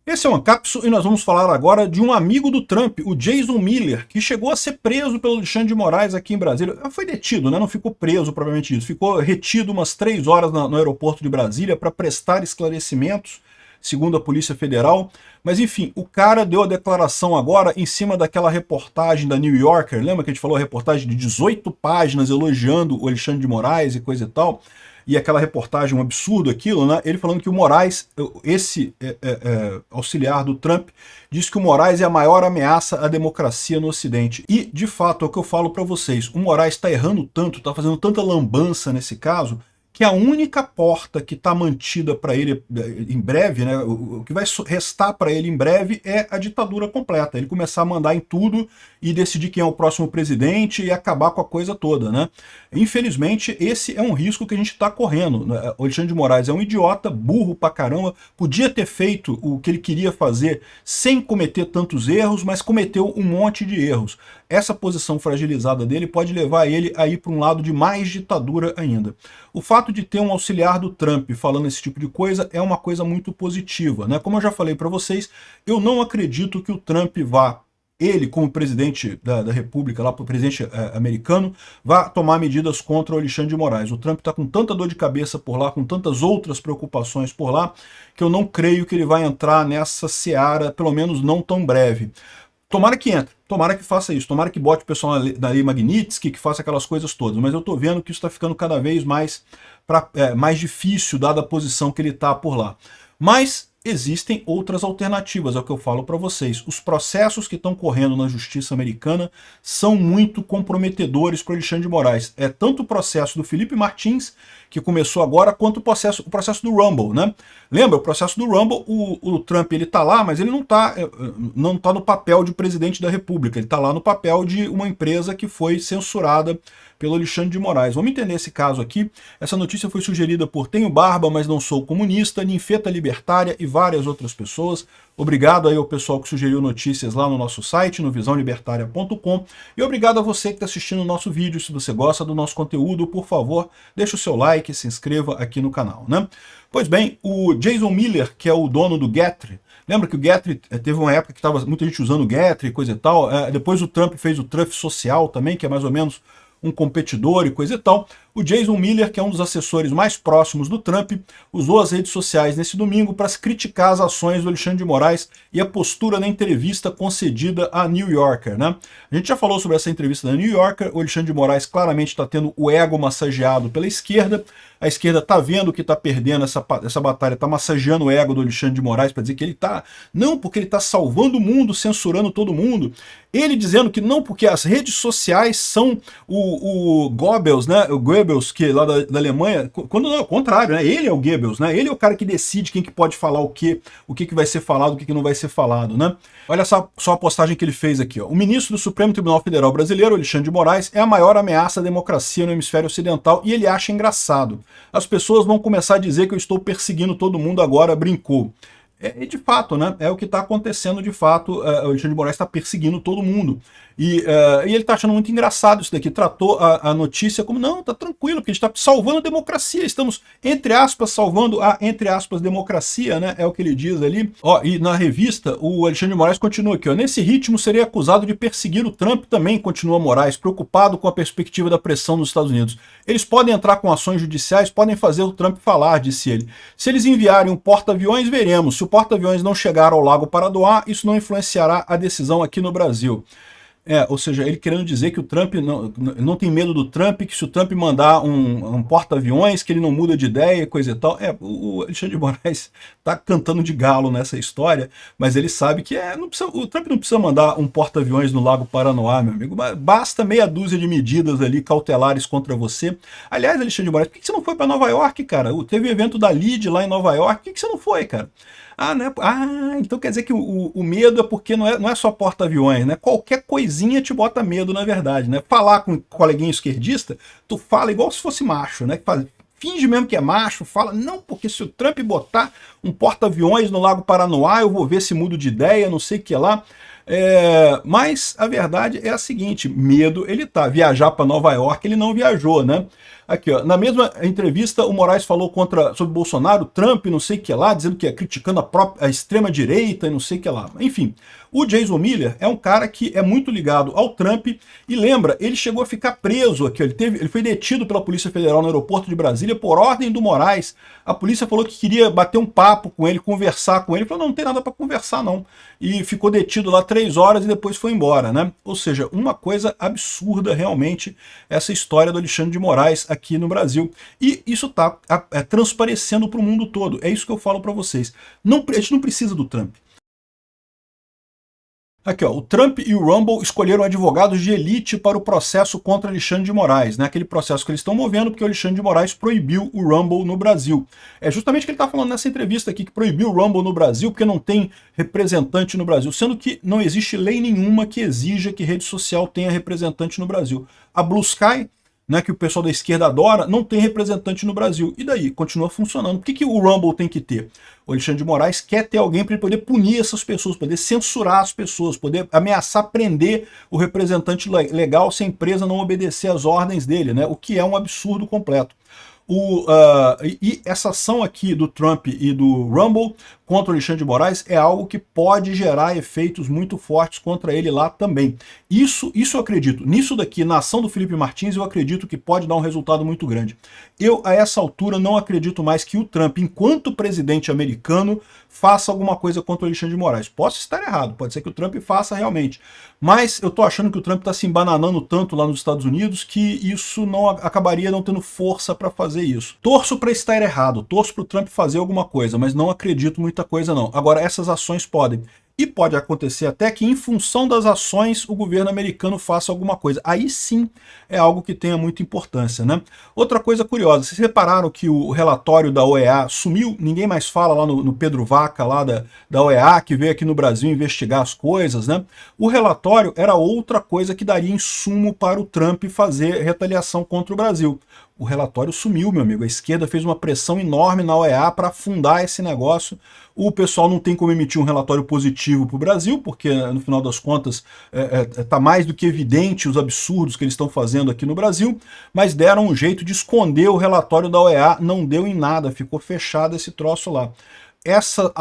Esse é o Ancapso e nós vamos falar agora de um amigo do Trump, o Jason Miller, que chegou a ser preso pelo Alexandre de Moraes aqui em Brasília. Foi detido, né? Não ficou preso propriamente isso. Ficou retido umas 3 horas no aeroporto de Brasília para prestar esclarecimentos, segundo a Polícia Federal. Mas enfim, o cara deu a declaração agora em cima daquela reportagem da New Yorker. Lembra que a gente falou a reportagem de 18 páginas elogiando o Alexandre de Moraes e coisa e tal? E aquela reportagem, um absurdo aquilo, né? Ele falando que o Moraes, esse auxiliar do Trump, diz que o Moraes é a maior ameaça à democracia no Ocidente. E, de fato, é o que eu falo para vocês, o Moraes está errando tanto, está fazendo tanta lambança nesse caso, que a única porta que está mantida para ele em breve, né, o que vai restar para ele em breve é a ditadura completa, ele começar a mandar em tudo e decidir quem é o próximo presidente e acabar com a coisa toda, né? Infelizmente, esse é um risco que a gente está correndo. O Alexandre de Moraes é um idiota, burro pra caramba, podia ter feito o que ele queria fazer sem cometer tantos erros, mas cometeu um monte de erros. Essa posição fragilizada dele pode levar ele a ir para um lado de mais ditadura ainda. O fato de ter um auxiliar do Trump falando esse tipo de coisa é uma coisa muito positiva, né? Como eu já falei para vocês, eu não acredito que o Trump vá, ele como presidente da República, lá para o presidente americano, vá tomar medidas contra o Alexandre de Moraes. O Trump está com tanta dor de cabeça por lá, com tantas outras preocupações por lá, que eu não creio que ele vai entrar nessa seara, pelo menos não tão breve. Tomara que entre, tomara que faça isso, tomara que bote o pessoal da lei Magnitsky, que faça aquelas coisas todas, mas eu estou vendo que isso está ficando cada vez mais difícil, dada a posição que ele está por lá. Mas existem outras alternativas, é o que eu falo para vocês. Os processos que estão correndo na justiça americana são muito comprometedores para o Alexandre de Moraes. É tanto o processo do Felipe Martins, que começou agora, quanto o processo do Rumble, né? Lembra, o processo do Rumble, o Trump ele tá lá, mas ele não tá no papel de presidente da República, ele tá lá no papel de uma empresa que foi censurada pelo Alexandre de Moraes. Vamos entender esse caso aqui. Essa notícia foi sugerida por Tenho Barba, mas não sou comunista, Ninfeta Libertária e várias outras pessoas. Obrigado aí ao pessoal que sugeriu notícias lá no nosso site, no visãolibertaria.com. E obrigado a você que está assistindo o nosso vídeo. Se você gosta do nosso conteúdo, por favor, deixe o seu like e se inscreva aqui no canal, né? Pois bem, o Jason Miller, que é o dono do Gettr, lembra que o Gettr teve uma época que estava muita gente usando o Gettr e coisa e tal. Depois o Trump fez o Truth Social também, que é mais ou menos um competidor e coisa e tal. O Jason Miller, que é um dos assessores mais próximos do Trump, usou as redes sociais nesse domingo para criticar as ações do Alexandre de Moraes e a postura na entrevista concedida à New Yorker, né? A gente já falou sobre essa entrevista da New Yorker. O Alexandre de Moraes claramente está tendo o ego massageado pela esquerda. A esquerda está vendo que está perdendo essa batalha, está massageando o ego do Alexandre de Moraes para dizer que ele está... Não, porque ele está salvando o mundo, censurando todo mundo. Ele dizendo que não, porque as redes sociais são o Goebbels, né? O Goebbels, que é lá da Alemanha, quando não é o contrário, né? Ele é o Goebbels, né? Ele é o cara que decide quem que pode falar o que vai ser falado, o que não vai ser falado, né? Olha só a postagem que ele fez aqui, ó. O ministro do Supremo Tribunal Federal Brasileiro, Alexandre de Moraes, é a maior ameaça à democracia no hemisfério ocidental e ele acha engraçado. As pessoas vão começar a dizer que eu estou perseguindo todo mundo agora, brincou. E de fato, né? É o que está acontecendo de fato. O Alexandre de Moraes está perseguindo todo mundo. E ele está achando muito engraçado isso daqui. Tratou a notícia como, não, tá tranquilo, porque a gente está salvando a democracia. Estamos, entre aspas, salvando a, entre aspas, democracia, né? É o que ele diz ali. Ó, e na revista, o Alexandre de Moraes continua aqui, ó. Nesse ritmo, seria acusado de perseguir o Trump também, continua Moraes, preocupado com a perspectiva da pressão dos Estados Unidos. Eles podem entrar com ações judiciais, podem fazer o Trump falar, disse ele. Se eles enviarem um porta-aviões, veremos. Se o porta-aviões não chegar ao Lago Paranoá, isso não influenciará a decisão aqui no Brasil. Ou seja, ele querendo dizer que o Trump não tem medo do Trump, que se o Trump mandar um porta-aviões, que ele não muda de ideia e coisa e tal. O Alexandre de Moraes está cantando de galo nessa história, mas ele sabe que o Trump não precisa mandar um porta-aviões no Lago Paranoá, meu amigo. Basta meia dúzia de medidas ali cautelares contra você. Aliás, Alexandre de Moraes, por que você não foi para Nova York, cara? Teve o evento da LID lá em Nova York, por que você não foi, cara? Então quer dizer que o medo é porque não é só porta-aviões, né? Qualquer coisinha te bota medo, na verdade, né? Falar com um coleguinha esquerdista, tu fala igual se fosse macho, né? Finge mesmo que é macho, fala, não, porque se o Trump botar um porta-aviões no Lago Paranoá, eu vou ver se mudo de ideia, não sei o que lá. Mas a verdade é a seguinte, medo ele tá. Viajar para Nova York ele não viajou, né? Aqui, ó, na mesma entrevista, o Moraes falou sobre Bolsonaro, Trump, não sei o que lá, dizendo que é criticando a extrema-direita e não sei o que lá. Enfim, o Jason Miller é um cara que é muito ligado ao Trump e lembra, ele chegou a ficar preso aqui, ele foi detido pela Polícia Federal no aeroporto de Brasília por ordem do Moraes. A polícia falou que queria bater um papo com ele, conversar com ele, ele falou, não tem nada para conversar não. E ficou detido lá 3 horas e depois foi embora, né? Ou seja, uma coisa absurda realmente essa história do Alexandre de Moraes aqui no Brasil. E isso está transparecendo para o mundo todo. É isso que eu falo para vocês. A gente não precisa do Trump. Aqui, ó, o Trump e o Rumble escolheram advogados de elite para o processo contra Alexandre de Moraes, né? Aquele processo que eles estão movendo porque o Alexandre de Moraes proibiu o Rumble no Brasil. É justamente o que ele está falando nessa entrevista aqui, que proibiu o Rumble no Brasil porque não tem representante no Brasil, sendo que não existe lei nenhuma que exija que rede social tenha representante no Brasil. A Blue Sky, né, que o pessoal da esquerda adora, não tem representante no Brasil. E daí? Continua funcionando. Por que o Rumble tem que ter? O Alexandre de Moraes quer ter alguém para ele poder punir essas pessoas, poder censurar as pessoas, poder ameaçar prender o representante legal se a empresa não obedecer às ordens dele, né? O que é um absurdo completo. E essa ação aqui do Trump e do Rumble contra o Alexandre de Moraes é algo que pode gerar efeitos muito fortes contra ele lá também. Isso eu acredito. Nisso daqui, na ação do Felipe Martins, eu acredito que pode dar um resultado muito grande. Eu, a essa altura, não acredito mais que o Trump, enquanto presidente americano, faça alguma coisa contra o Alexandre de Moraes. Posso estar errado, pode ser que o Trump faça realmente. Mas eu tô achando que o Trump está se embananando tanto lá nos Estados Unidos que isso não acabaria não tendo força para fazer isso. Torço para estar errado, torço para o Trump fazer alguma coisa, mas não acredito muita coisa não. Agora, essas ações podem. E pode acontecer até que, em função das ações, o governo americano faça alguma coisa. Aí sim é algo que tenha muita importância, né? Outra coisa curiosa, vocês repararam que o relatório da OEA sumiu? Ninguém mais fala lá no Pedro Vaca, lá da OEA, que veio aqui no Brasil investigar as coisas, né? O relatório era outra coisa que daria insumo para o Trump fazer retaliação contra o Brasil. O relatório sumiu, meu amigo. A esquerda fez uma pressão enorme na OEA para afundar esse negócio. O pessoal não tem como emitir um relatório positivo para o Brasil, porque no final das contas está mais do que evidente os absurdos que eles estão fazendo aqui no Brasil, mas deram um jeito de esconder o relatório da OEA, não deu em nada, ficou fechado esse troço lá. Essas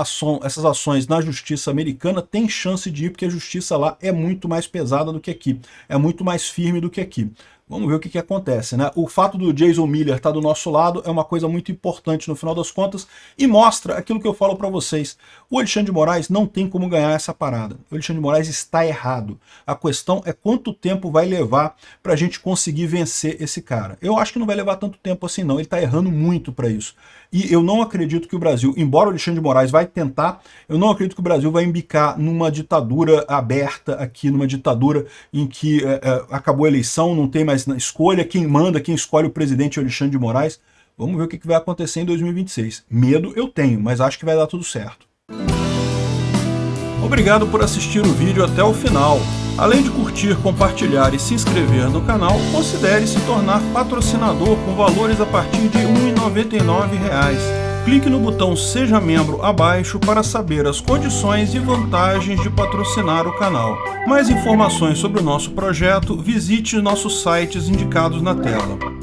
ações na justiça americana têm chance de ir, porque a justiça lá é muito mais pesada do que aqui, é muito mais firme do que aqui. Vamos ver o que acontece, né? O fato do Jason Miller estar do nosso lado é uma coisa muito importante no final das contas e mostra aquilo que eu falo para vocês. O Alexandre de Moraes não tem como ganhar essa parada. O Alexandre de Moraes está errado. A questão é quanto tempo vai levar para a gente conseguir vencer esse cara. Eu acho que não vai levar tanto tempo assim não, ele está errando muito para isso. E eu não acredito que o Brasil, embora o Alexandre de Moraes vai tentar, eu não acredito que o Brasil vai embicar numa ditadura aberta aqui, numa ditadura em que acabou a eleição, não tem mais escolha, quem manda, quem escolhe o presidente é o Alexandre de Moraes. Vamos ver o que vai acontecer em 2026. Medo eu tenho, mas acho que vai dar tudo certo. Obrigado por assistir o vídeo até o final. Além de curtir, compartilhar e se inscrever no canal, considere se tornar patrocinador com valores a partir de R$ 1,99. Clique no botão Seja Membro abaixo para saber as condições e vantagens de patrocinar o canal. Mais informações sobre o nosso projeto, visite nossos sites indicados na tela.